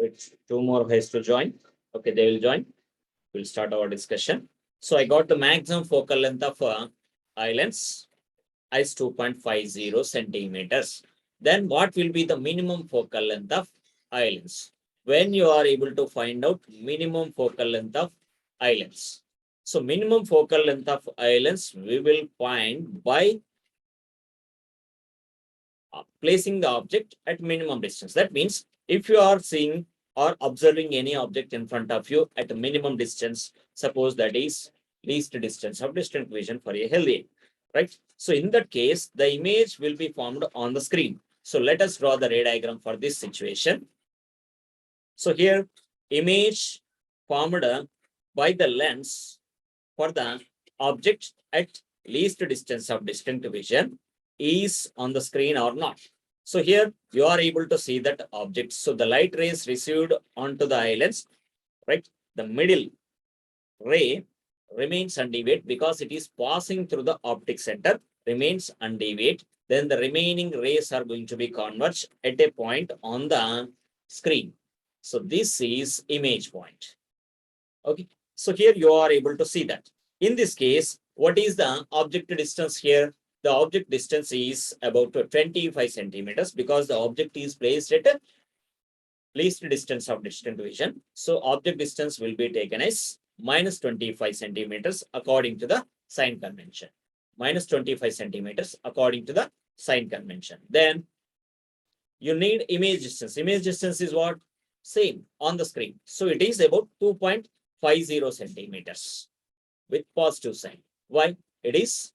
It's two more has to join. Okay, they will join. We'll start our discussion. So I got the maximum focal length of eye lens is 2.50 centimeters. Then what will be the minimum focal length of eye lens? When you are able to find out minimum focal length of eye lens. So minimum focal length of eye lens we will find by placing the object at minimum distance. That means if you are seeing or observing any object in front of you at a minimum distance, suppose that is least distance of distant vision for a healthy, right? So in that case, the image will be formed on the screen. So let us draw the ray diagram for this situation. So here, image formed by the lens for the object at least distance of distant vision is on the screen or not. So here you are able to see that object. So the light rays received onto the eye lens, right? The middle ray remains undeviated because it is passing through the optic center, remains undeviated. Then the remaining rays are going to be converged at a point on the screen. So this is image point. Okay. So here you are able to see that. In this case, what is the object distance here? The object distance is about 25 centimeters because the object is placed at least distance of distant vision. So object distance will be taken as minus 25 centimeters according to the sign convention. Minus 25 centimeters according to the sign convention. Then you need image distance. Image distance is what? Same on the screen. So it is about 2.50 centimeters with positive sign. Why? It is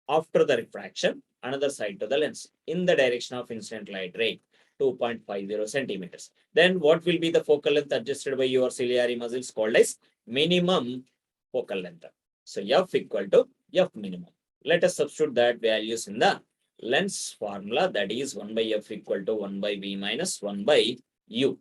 after the refraction, another side to the lens in the direction of incident light ray, 2.50 centimeters. Then what will be the focal length adjusted by your ciliary muscles called as minimum focal length? So F equal to F minimum. Let us substitute that values in the lens formula, that is 1 by F equal to 1 by V minus 1 by U.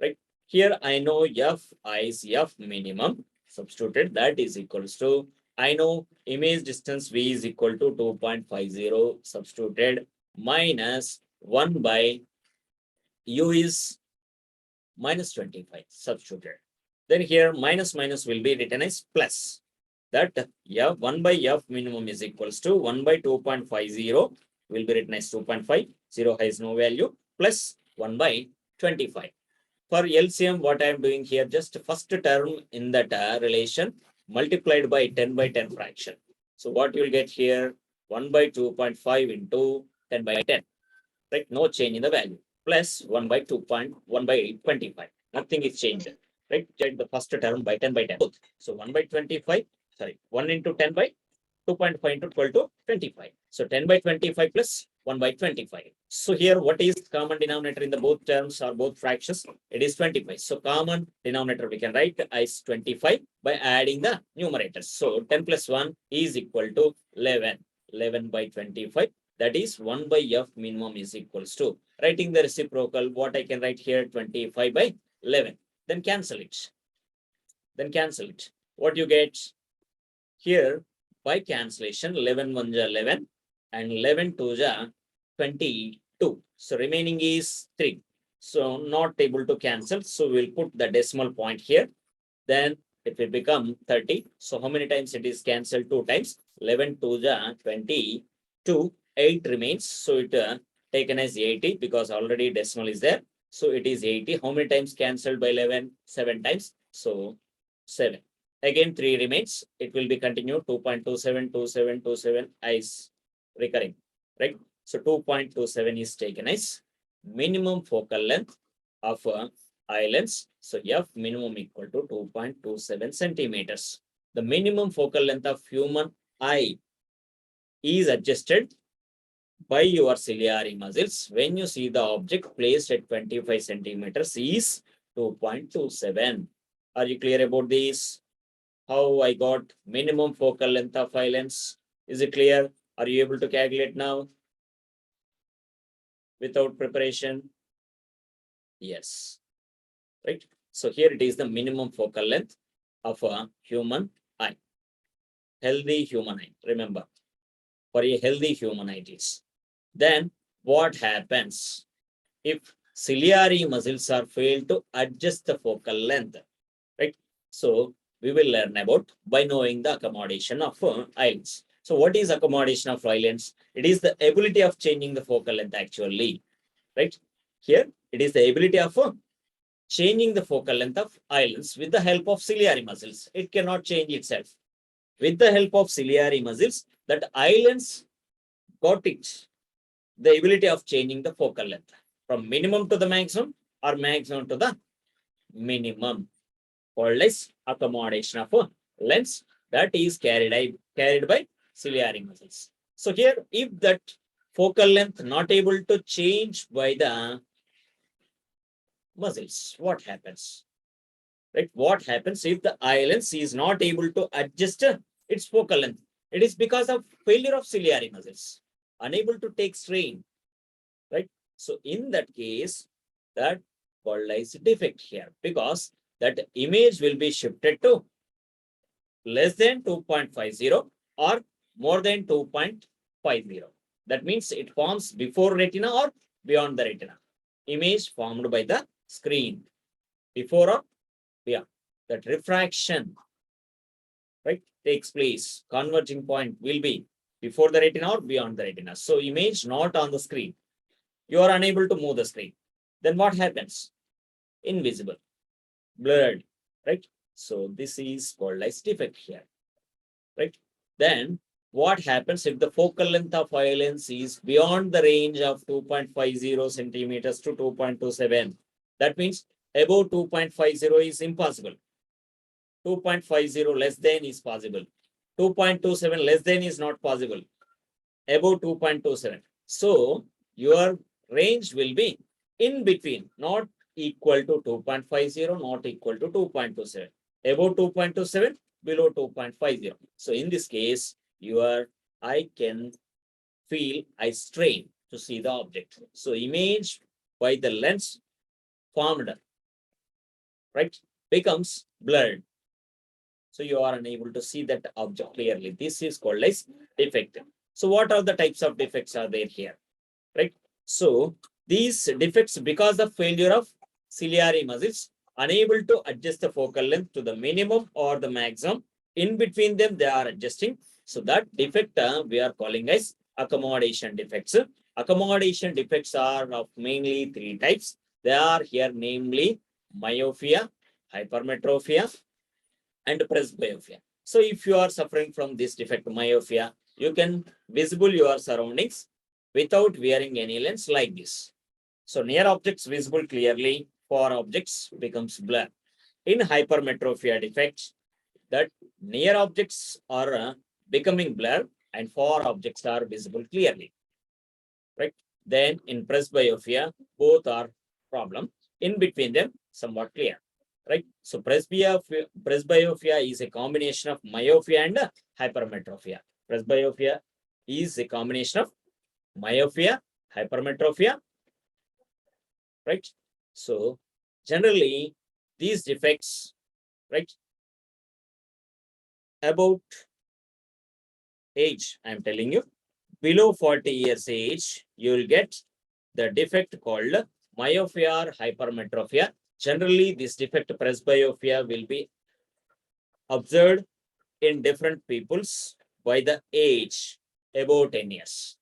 Right? Here I know F is F minimum. Substituted, that is equals to, I know image distance V is equal to 2.50 substituted minus 1 by U is minus 25 substituted. Then here minus will be written as plus. That F 1 by F minimum is equals to 1 by 2.50 will be written as 2.5. 0 has no value plus 1 by 25. For LCM, what I am doing here, just first term in that relation multiplied by 10 by 10 fraction. So what you will get here, 1 by 2.5 into 10 by 10, right? No change in the value, plus 1 by 2.1 by 25. Nothing is changed, right? Check the first term by 10 by 10. So 1 by 25, sorry, 1 into 10 by 2.5 into 12 to 25. So 10 by 25 plus 1 by 25. So here, what is common denominator in the both terms or both fractions? It is 25. So common denominator we can write as 25 by adding the numerators. So 10 plus 1 is equal to 11. 11 by 25. That is 1 by F minimum is equals to, writing the reciprocal, what I can write here, 25 by 11. Then cancel it. What you get here, by cancellation, 11 1 ja 11 and 11 2 ja 22. So remaining is 3. So not able to cancel. So we'll put the decimal point here. Then it will become 30. So how many times it is cancelled? 2 times. 11 2 ja 22. 8 remains. So it taken as 80 because already decimal is there. So it is 80. How many times cancelled by 11? 7 times. So 7. Again, 3 remains. It will be continued. 2.27, 27, 27 is recurring, right? So 2.27 is taken as minimum focal length of eye lens. So F minimum equal to 2.27 centimeters. The minimum focal length of human eye is adjusted by your ciliary muscles when you see the object placed at 25 centimeters is 2.27. Are you clear about this? How I got minimum focal length of eye lens? Is it clear? Are you able to calculate now without preparation? Yes, right? So here it is the minimum focal length of a human eye. Healthy human eye, remember, for a healthy human eye it is. Then what happens if ciliary muscles are failed to adjust the focal length, right? So we will learn about by knowing the accommodation of islets. So what is accommodation of islets? It is the ability of changing the focal length actually, right? Here it is the ability of changing the focal length of islets with the help of ciliary muscles. It cannot change itself. With the help of ciliary muscles, that islets got it, the ability of changing the focal length from minimum to the maximum or maximum to the minimum, called as accommodation of a lens that is carried by ciliary muscles. So here, if that focal length not able to change by the muscles, what happens? Right? What happens if the eye lens is not able to adjust its focal length? It is because of failure of ciliary muscles, unable to take strain, right? So in that case, that called as defect here, because that image will be shifted to less than 2.50 or more than 2.50. That means it forms before retina or beyond the retina. Image formed by the screen before or beyond. That refraction, right, takes place. Converging point will be before the retina or beyond the retina. So image not on the screen. You are unable to move the screen. Then what happens? Invisible, blurred, right? So this is called as defect here, right? Then what happens if the focal length of eye lens is beyond the range of 2.50 centimeters to 2.27? That means above 2.50 is impossible. 2.50 less than is possible. 2.27 less than is not possible. Above 2.27. So your range will be in between, not equal to 2.50, not equal to 2.27. Above 2.27, below 2.50. So in this case, your eye can feel eye strain to see the object. So image by the lens formed, right, becomes blurred. So you are unable to see that object clearly. This is called as defect. So what are the types of defects are there here, right? So these defects, because of failure of ciliary muscles, unable to adjust the focal length to the minimum or the maximum. In between them, they are adjusting. So that defect we are calling as accommodation defects. Accommodation defects are of mainly three types. They are here namely myopia, hypermetropia, and presbyopia. So if you are suffering from this defect myopia, you can visible your surroundings without wearing any lens like this. So near objects visible clearly, far objects becomes blur. In hypermetropia defects, that near objects are becoming blur and far objects are visible clearly, right? Then in presbyopia, both are problem. In between them, somewhat clear, right? So presbyopia is a combination of myopia and hypermetropia. Presbyopia is a combination of myopia, hypermetropia, right? So generally, these defects, right, about age, I'm telling you, below 40 years age, you will get the defect called myopia or hypermetropia. Generally, this defect presbyopia will be observed in different peoples by the age above 10 years,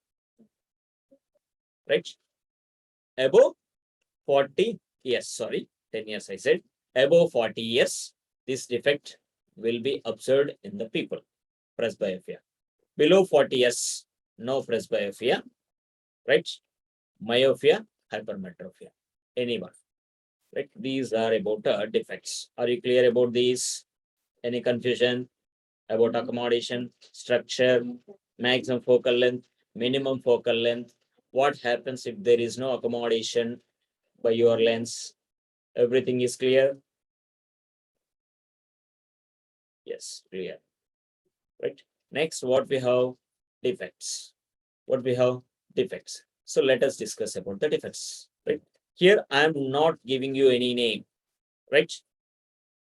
right? Above 40 years, sorry, 10 years I said, above 40 years, this defect will be observed in the people, presbyopia. Below 40 years, no presbyopia, right? Myopia, hypermetropia, anyone, right? These are about defects. Are you clear about these? Any confusion about accommodation, structure, maximum focal length, minimum focal length? What happens if there is no accommodation by your lens? Everything is clear? Yes, clear, right? Next, what we have? Defects. What we have? Defects. So let us discuss about the defects, right? Here, I am not giving you any name, right?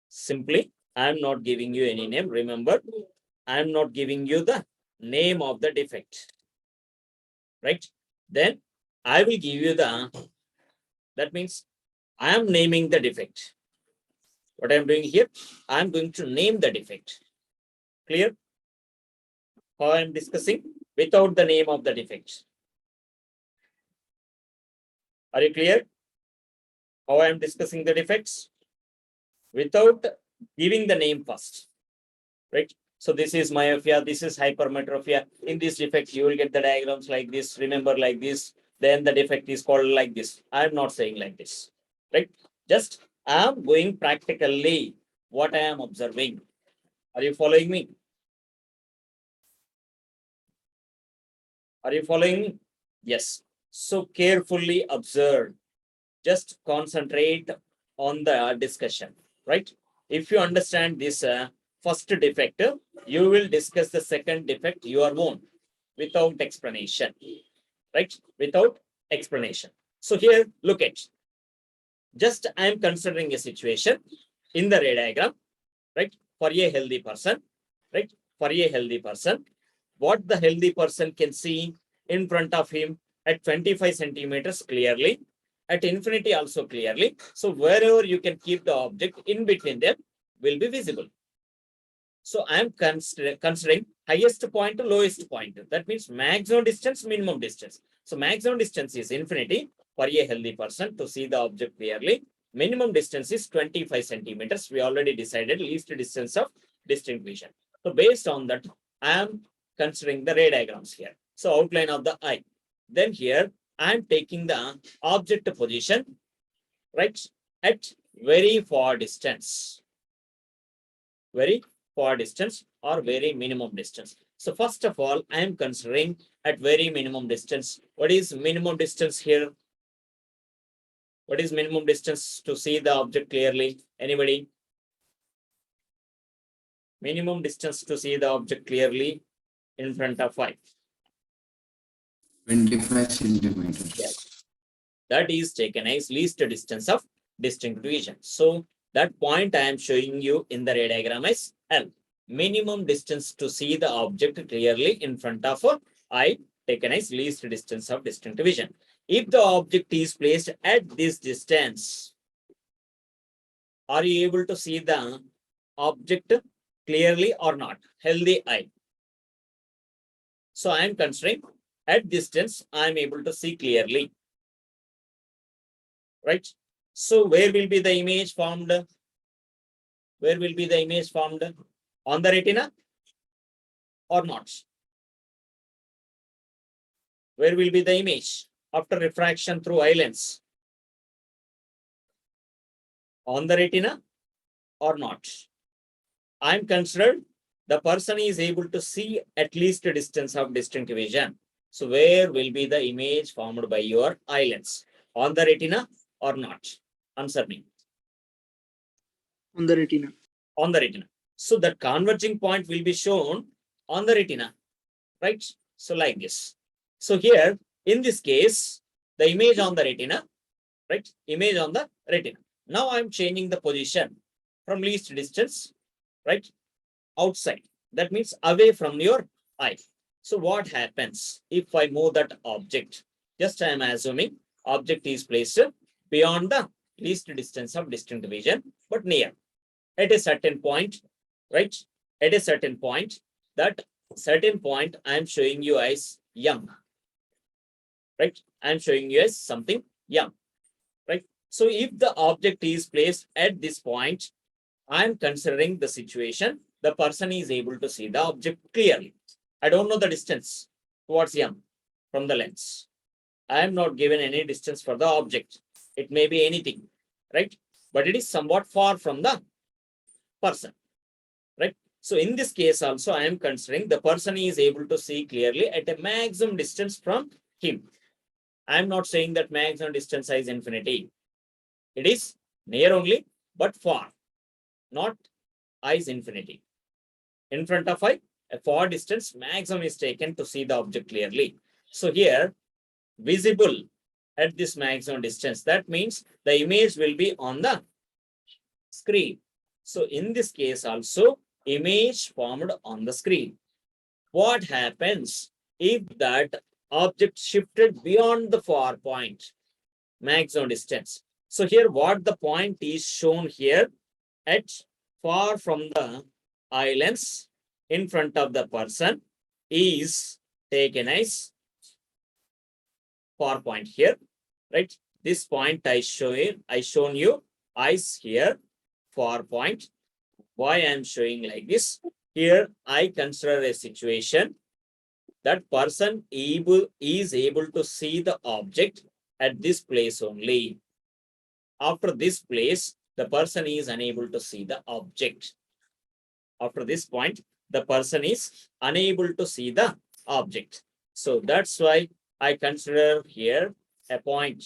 Simply, I am not giving you any name. Remember, I am not giving you the name of the defect, right? Then I will give you the That means I am naming the defect. What I am doing here, I am going to name the defect. Clear? How I am discussing without the name of the defect. Are you clear? How I am discussing the defects without giving the name first, right? So this is myopia, this is hypermetropia. In this defect, you will get the diagrams like this. Remember like this. Then the defect is called like this. I am not saying like this, right? Just I am going practically what I am observing. Are you following me? Are you following me? Yes. So carefully observe. Just concentrate on the discussion, right? If you understand this first defect, you will discuss the second defect your own without explanation, right? Without explanation. So here, look at, just I am considering a situation in the ray diagram, right? For a healthy person, right? For a healthy person, what the healthy person can see in front of him at 25 centimeters clearly, at infinity also clearly. So wherever you can keep the object in between them will be visible. So I am considering highest point to lowest point. That means maximum distance, minimum distance. So maximum distance is infinity for a healthy person to see the object clearly. Minimum distance is 25 centimeters. We already decided least distance of distinct vision. So based on that, I am considering the ray diagrams here. So outline of the eye. Then here, I am taking the object position, right, at very far distance. Very far distance or very minimum distance. So first of all, I am considering at very minimum distance. What is minimum distance here? What is minimum distance to see the object clearly? Anybody? Minimum distance to see the object clearly in front of eye. 25 centimeters. Yes. That is taken as least distance of distinct vision. So that point I am showing you in the ray diagram is L. Minimum distance to see the object clearly in front of eye taken as least distance of distinct vision. If the object is placed at this distance, are you able to see the object clearly or not? Healthy eye. So I am considering at distance, I am able to see clearly. Right? So where will be the image formed? Where will be the image formed? On the retina or not? Where will be the image after refraction through eye lens? On the retina or not? I am considered the person is able to see at least a distance of distinct vision. So where will be the image formed by your eye lens? On the retina or not? Answer me. On the retina. On the retina. So that converging point will be shown on the retina, right? So like this. So here, in this case, the image on the retina, right? Image on the retina. Now I'm changing the position from least distance, right? Outside. That means away from your eye. So what happens if I move that object? Just I am assuming object is placed beyond the least distance of distinct vision, but near. At a certain point, right? At a certain point, that certain point I am showing you as young, right? I am showing you as something young, right? So if the object is placed at this point, I am considering the situation, the person is able to see the object clearly. I don't know the distance towards young from the lens. I am not given any distance for the object. It may be anything, right? But it is somewhat far from the person, right? So in this case also, I am considering the person is able to see clearly at a maximum distance from him. I am not saying that maximum distance is infinity. It is near only, but far, not is infinity. In front of eye, a far distance maximum is taken to see the object clearly. So here, visible at this maximum distance, that means the image will be on the screen. So in this case also, image formed on the screen. What happens if that object shifted beyond the far point? maximum distance. So here what the point is shown here at far from the eye lens in front of the person is taken as far point here, right? This point I shown you eyes here, far point. Why I am showing like this? Here I consider a situation that person is able to see the object at this place only. After this place, the person is unable to see the object. After this point, the person is unable to see the object. So that's why I consider here a point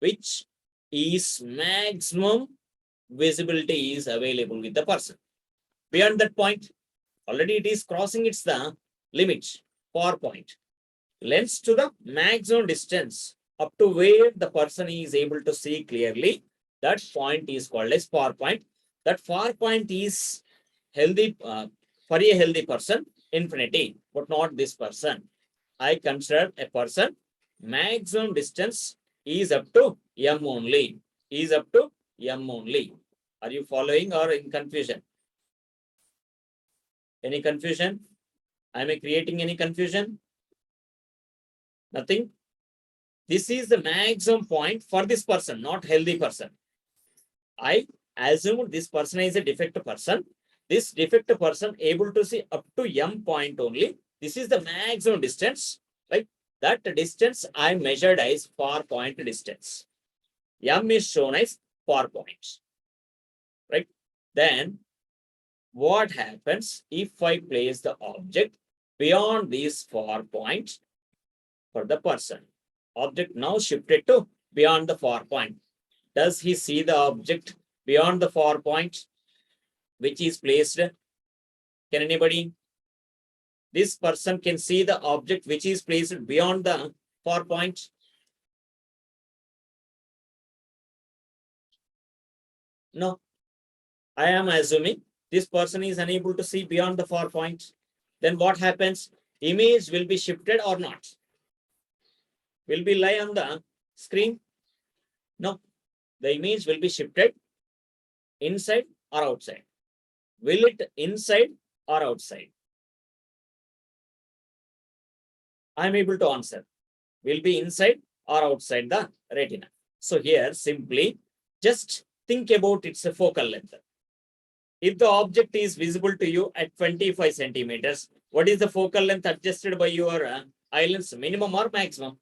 which is maximum visibility is available with the person. Beyond that point, already it is crossing its the limit, far point. Lens to the maximum distance up to where the person is able to see clearly, that point is called as far point. That far point is healthy for a healthy person, infinity, but not this person. I consider a person maximum distance is up to m only. Is up to m only. Are you following or in confusion? Any confusion? Am I creating any confusion? Nothing. This is the maximum point for this person, not healthy person. I assume this person is a defect person. This defect person able to see up to m point only. This is the maximum distance, right? That distance I measured as far point distance. M is shown as far point, right? Then what happens if I place the object beyond this far point for the person? Object now shifted to beyond the far point. Does he see the object beyond the far point which is placed? Can anybody? This person can see the object which is placed beyond the far point. No. I am assuming this person is unable to see beyond the far point. Then what happens? Image will be shifted or not? Will be lie on the screen? No. The image will be shifted inside or outside. Will it inside or outside? I am able to answer. Will be inside or outside the retina. So here simply just think about its focal length. If the object is visible to you at 25 centimeters, what is the focal length adjusted by your eye lens? Minimum or maximum?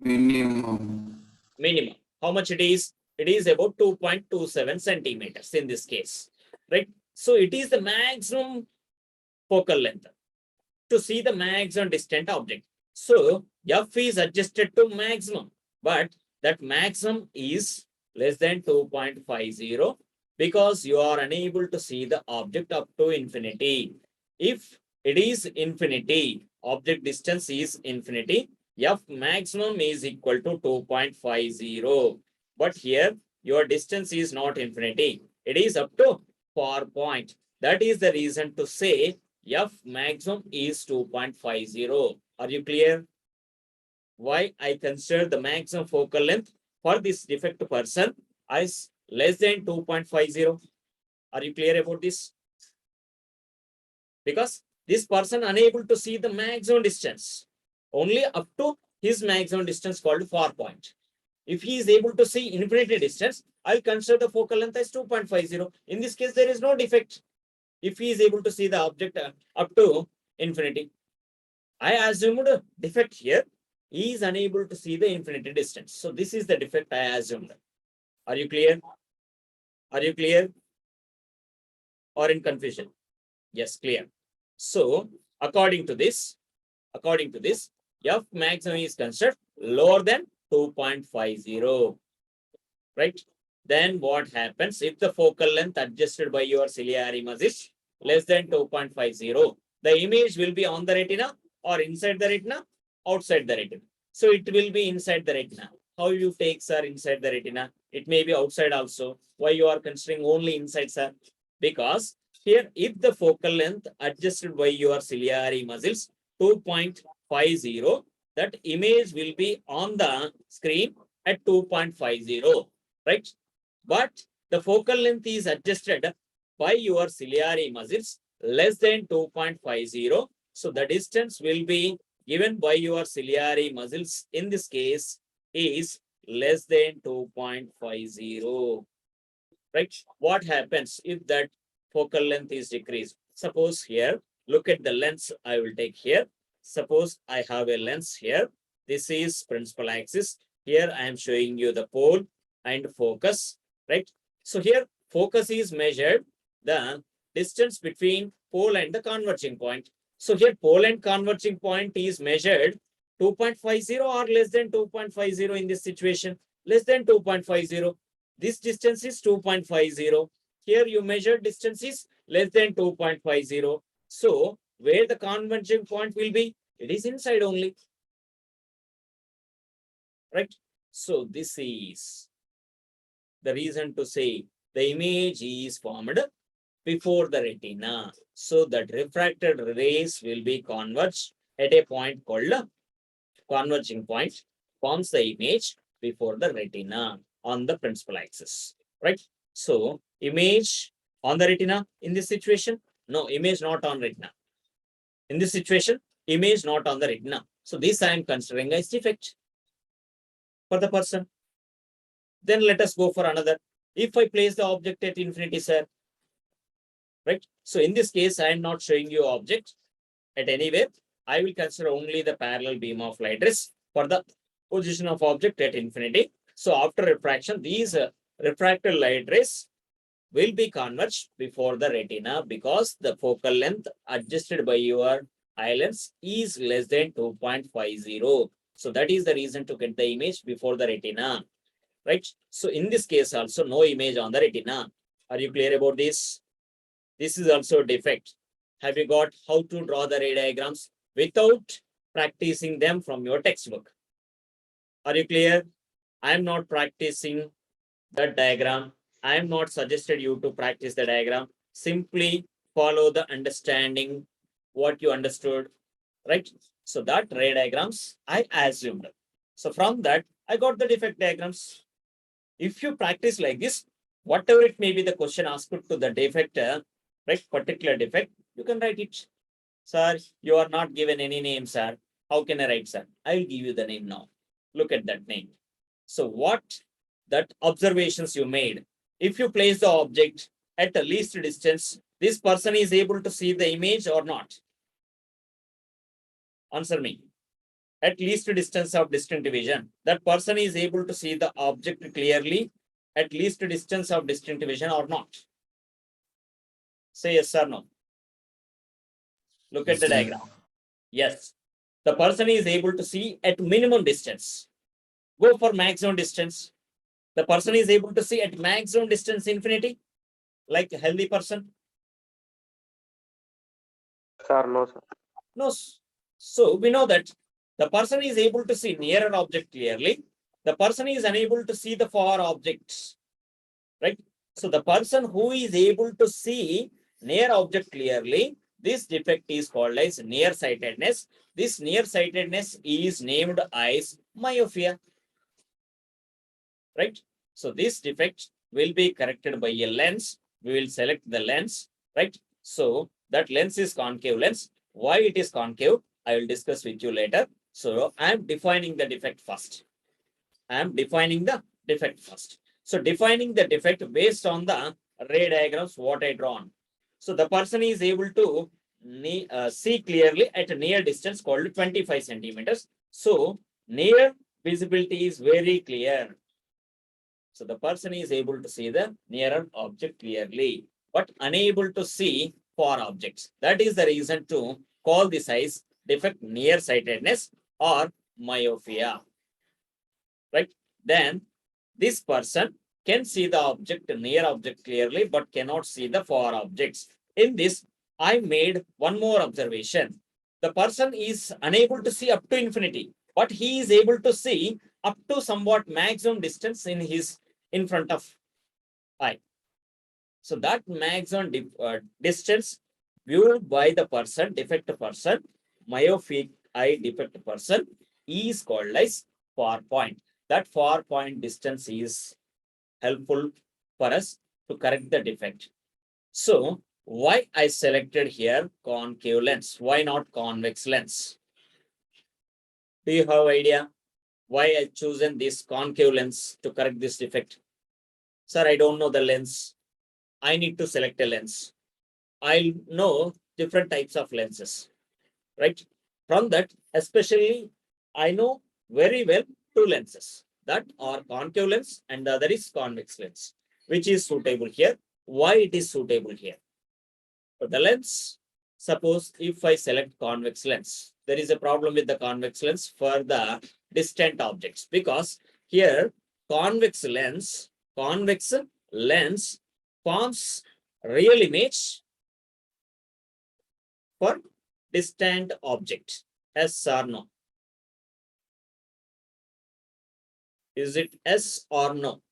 Minimum. Minimum. How much it is? It is about 2.27 centimeters in this case, right? So it is the maximum focal length to see the maximum distant object. So f is adjusted to maximum, but that maximum is less than 2.50 because you are unable to see the object up to infinity. If it is infinity, object distance is infinity, f maximum is equal to 2.50. But here your distance is not infinity. It is up to far point. That is the reason to say f maximum is 2.50. Are you clear? Why I consider the maximum focal length for this defect person as less than 2.50. Are you clear about this? Because this person unable to see the maximum distance only up to his maximum distance called far point. If he is able to see infinity distance, I'll consider the focal length as 2.50. In this case, there is no defect. If he is able to see the object up to infinity, I assumed a defect here. He is unable to see the infinity distance. So this is the defect I assumed. Are you clear? Are you clear? Or in confusion? Yes, clear. So according to this, f maximum is considered lower than 2.50. Right? Then what happens if the focal length adjusted by your ciliary muscle is less than 2.50? The image will be on the retina or inside the retina, outside the retina. So it will be inside the retina. How you take, sir, inside the retina? It may be outside also. Why you are considering only inside, sir? Because here, if the focal length adjusted by your ciliary muscles 2.50, that image will be on the screen at 2.50, right? But the focal length is adjusted by your ciliary muscles less than 2.50. So the distance will be given by your ciliary muscles in this case is less than 2.50, right? What happens if that focal length is decreased? Suppose here, look at the lens I will take here. Suppose I have a lens here. This is principal axis. Here I am showing you the pole and focus, right? So here focus is measured the distance between pole and the converging point. So here pole and converging point is measured 2.50 or less than 2.50 in this situation, less than 2.50. This distance is 2.50. Here you measure distance is less than 2.50. So where the converging point will be, it is inside only, right? So this is the reason to say the image is formed before the retina. So that refracted rays will be converged at a point called converging point, forms the image before the retina on the principal axis, right? So image on the retina in this situation, no, image not on retina. In this situation, image not on the retina. So this I am considering as defect for the person. Then let us go for another. If I place the object at infinity, sir, right? So in this case, I am not showing you object at anywhere. I will consider only the parallel beam of light rays for the position of object at infinity. So after refraction, these refracted light rays will be converged before the retina because the focal length adjusted by your eye lens is less than 2.50. So that is the reason to get the image before the retina, right? So in this case also no image on the retina. Are you clear about this? This is also a defect. Have you got how to draw the ray diagrams without practicing them from your textbook? Are you clear? I am not practicing the diagram. I am not suggested you to practice the diagram. Simply follow the understanding what you understood, right? So that ray diagrams I assumed. So from that, I got the defect diagrams. If you practice like this, whatever it may be the question asked to the defect, right, particular defect, you can write it. Sir, you are not given any name, sir. How can I write, sir? I will give you the name now. Look at that name. So what that observations you made, if you place the object at the least distance, this person is able to see the image or not? Answer me. At least distance of distant vision, that person is able to see the object clearly at least distance of distant vision or not? Say yes or no. Look at the diagram. Yes. The person is able to see at minimum distance. Go for maximum distance. The person is able to see at maximum distance infinity, like a healthy person. Sir, no, sir. No. So we know that the person is able to see nearer object clearly. The person is unable to see the far objects, right? So the person who is able to see near object clearly, this defect is called as nearsightedness. This nearsightedness is named as myopia, right? So this defect will be corrected by a lens. We will select the lens, right? So that lens is concave lens. Why it is concave, I will discuss with you later. So I am defining the defect first. I am defining the defect first. So defining the defect based on the ray diagrams what I drawn. So the person is able to see clearly at a near distance called 25 centimeters. So near visibility is very clear. So the person is able to see the nearer object clearly, but unable to see far objects. That is the reason to call this as defect nearsightedness or myopia, right? Then this person can see the object, near object clearly, but cannot see the far objects. In this, I made one more observation. The person is unable to see up to infinity, but he is able to see up to somewhat maximum distance in front of eye. So that maximum distance viewed by the person, defect person, myopic eye defect person, is called as far point. That far point distance is helpful for us to correct the defect. So why I selected here concave lens? Why not convex lens? Do you have idea why I chosen this concave lens to correct this defect? Sir, I don't know the lens. I need to select a lens. I know different types of lenses, right? From that, especially, I know very well two lenses that are concave lens and the other is convex lens, which is suitable here. Why it is suitable here? For the lens, suppose if I select convex lens, there is a problem with the convex lens for the distant objects because here convex lens forms real image for distant object. Yes or no? Is it yes or no?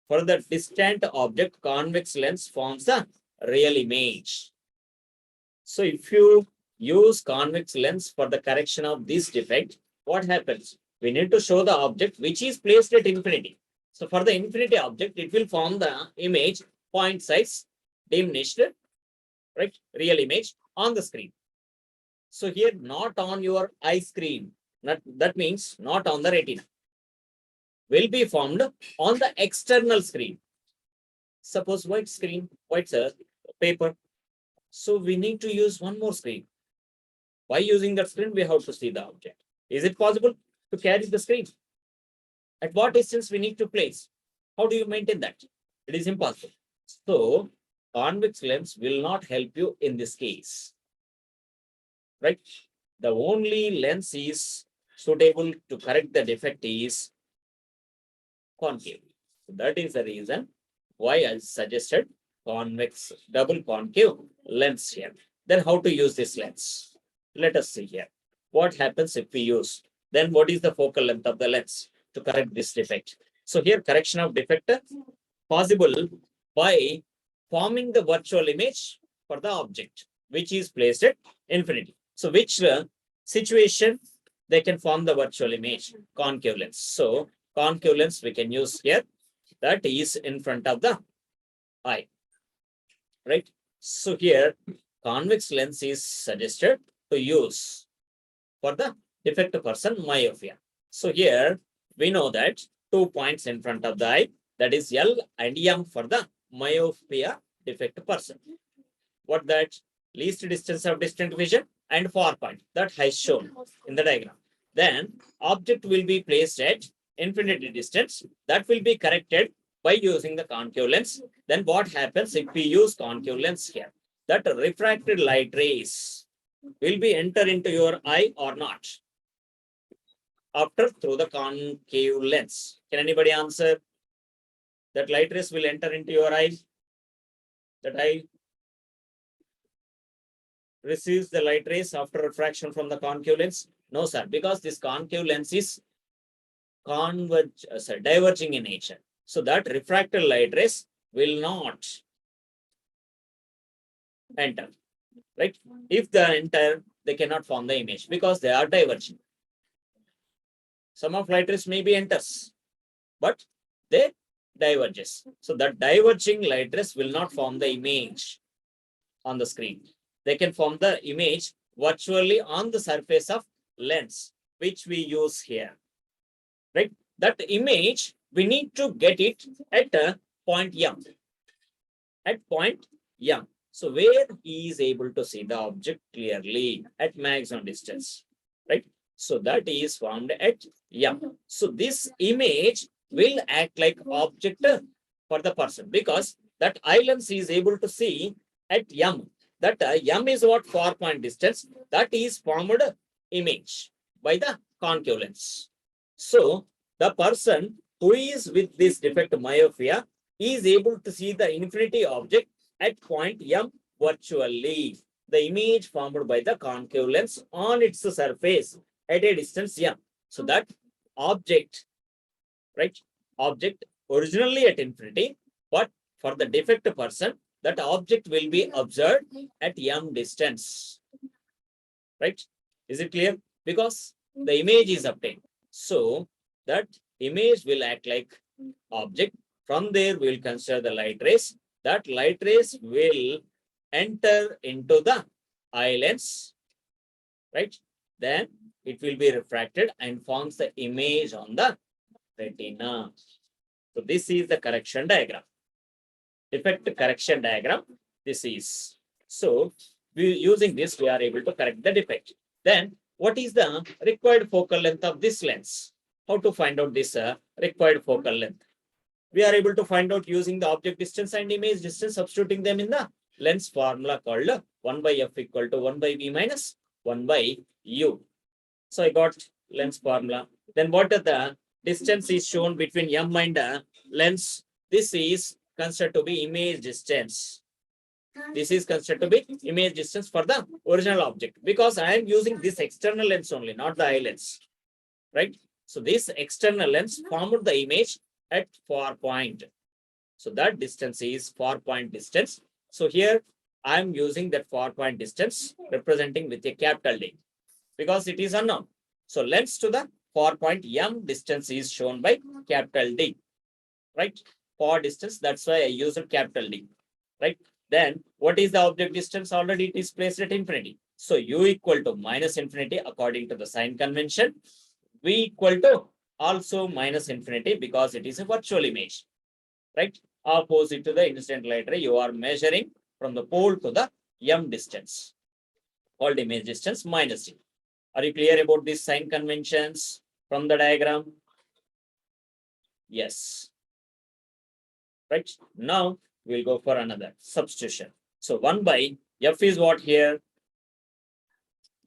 For the distant object, convex lens forms a real image. So if you use convex lens for the correction of this defect, what happens? We need to show the object which is placed at infinity. So for the infinity object, it will form the image point size diminished, right? Real image on the screen. So here, not on your eye screen. That means not on the retina. Will be formed on the external screen. Suppose white screen, white paper. So we need to use one more screen. By using that screen, we have to see the object. Is it possible to carry the screen? At what distance we need to place? How do you maintain that? It is impossible. So convex lens will not help you in this case, right? The only lens is suitable to correct the defect is concave. So that is the reason why I suggested convex double concave lens here. Then how to use this lens? Let us see here. What happens if we use? Then what is the focal length of the lens to correct this defect? So here correction of defect possible by forming the virtual image for the object which is placed at infinity. So which situation they can form the virtual image? Concave lens. So concave lens we can use here, that is in front of the eye, right? So here convex lens is suggested to use for the defect person myopia. So here we know that 2 points in front of the eye, that is L and M for the myopia defect person. What that? Least distance of distant vision and far point that has shown in the diagram. Then object will be placed at infinity distance, that will be corrected by using the concave lens. Then what happens if we use concave lens here? That refracted light rays will be enter into your eye or not after through the concave lens. Can anybody answer? That light rays will enter into your eye, that eye receives the light rays after refraction from the concave lens? No, sir, because this concave lens is diverging in nature. So that refracted light rays will not enter, right? If they enter, they cannot form the image because they are diverging. Some of light rays maybe enters, but they diverges. So that diverging light rays will not form the image on the screen. They can form the image virtually on the surface of lens, which we use here, right? That image, we need to get it at a point M. At point M. So where he is able to see the object clearly at maximum distance, right? So that is formed at M. So this image will act like object for the person because that eye lens is able to see at M. That M is what? Far point distance. That is formed image by the concave lens. So the person who is with this defect myopia is able to see the infinity object at point M virtually. The image formed by the concave lens on its surface at a distance M. So that object, right? Object originally at infinity, but for the defect person, that object will be observed at M distance, right? Is it clear? Because the image is obtained. So that image will act like object. From there, we will consider the light rays. That light rays will enter into the eye lens, right? Then it will be refracted and forms the image on the retina. So this is the correction diagram. Defect correction diagram. This is. So using this, we are able to correct the defect. Then what is the required focal length of this lens? How to find out this required focal length? We are able to find out using the object distance and image distance, substituting them in the lens formula called 1 by f equal to 1 by v minus 1 by u. So I got lens formula. Then what are the distance is shown between m and lens? This is considered to be image distance. This is considered to be image distance for the original object, because I am using this external lens only, not the eye lens, right? So this external lens formed the image at far point. So that distance is far point distance. So here I am using that far point distance representing with a capital D, because it is unknown. So lens to the far point m distance is shown by capital D, right? Far distance, that's why I use a capital D, right? Then what is the object distance? Already it is placed at infinity. So u equal to minus infinity according to the sign convention. V equal to also minus infinity because it is a virtual image, right? Opposite to the incident light ray, you are measuring from the pole to the m distance, called image distance minus d. Are you clear about these sign conventions from the diagram? Yes. Right. Now we'll go for another substitution. So 1 by f is what here?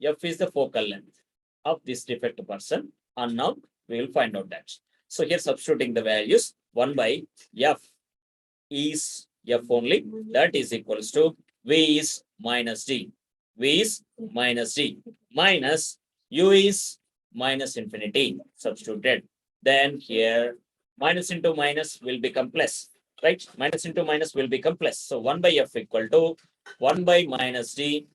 F is the focal length of this defect person. And now we will find out that. So here substituting the values, 1 by f is f only, that is equals to v is minus d. V is minus d minus u is minus infinity substituted. Then here minus into minus will become plus, right? Minus into minus will become plus. So 1 by f equal to 1 by minus d.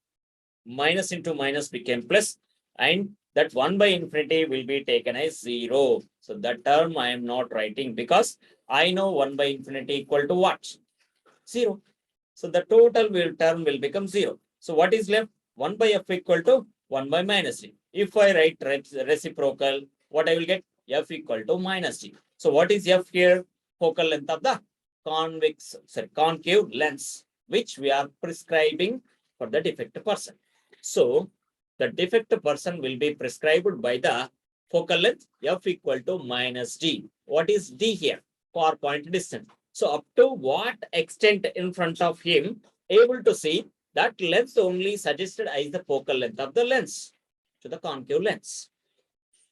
Minus into minus became plus, and that 1 by infinity will be taken as 0. So that term I am not writing because I know 1 by infinity equal to what? 0. So the total term will become 0. So what is left? 1 by f equal to 1 by minus d. If I write reciprocal, what I will get? F equal to minus d. So what is f here? Focal length of the concave lens, which we are prescribing for the defect person. So the defect person will be prescribed by the focal length f equal to minus d. What is d here? Far point distance. So up to what extent in front of him able to see, that length only suggested as the focal length of the lens to the concave lens.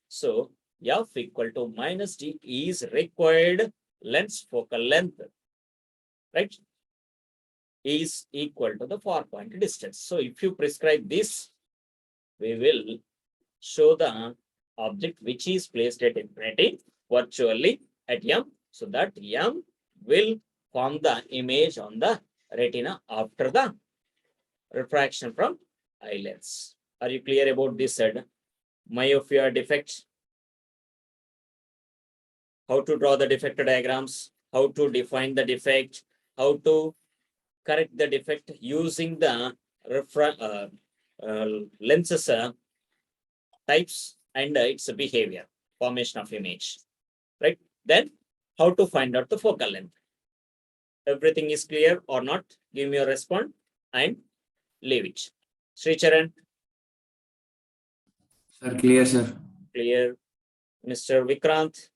So f equal to minus d is required lens focal length, right? Is equal to the far point distance. So if you prescribe this, we will show the object which is placed at infinity virtually at m. So that m will form the image on the retina after the refraction from eye lens. Are you clear about this myopia defect? How to draw the defect diagrams, how to define the defect, how to correct the defect using the lenses types and its behavior, formation of image, right? Then how to find out the focal length. Everything is clear or not? Give me a response and leave it. Sri Charan, Sir, clear, sir. clear. Mr. Vikrant,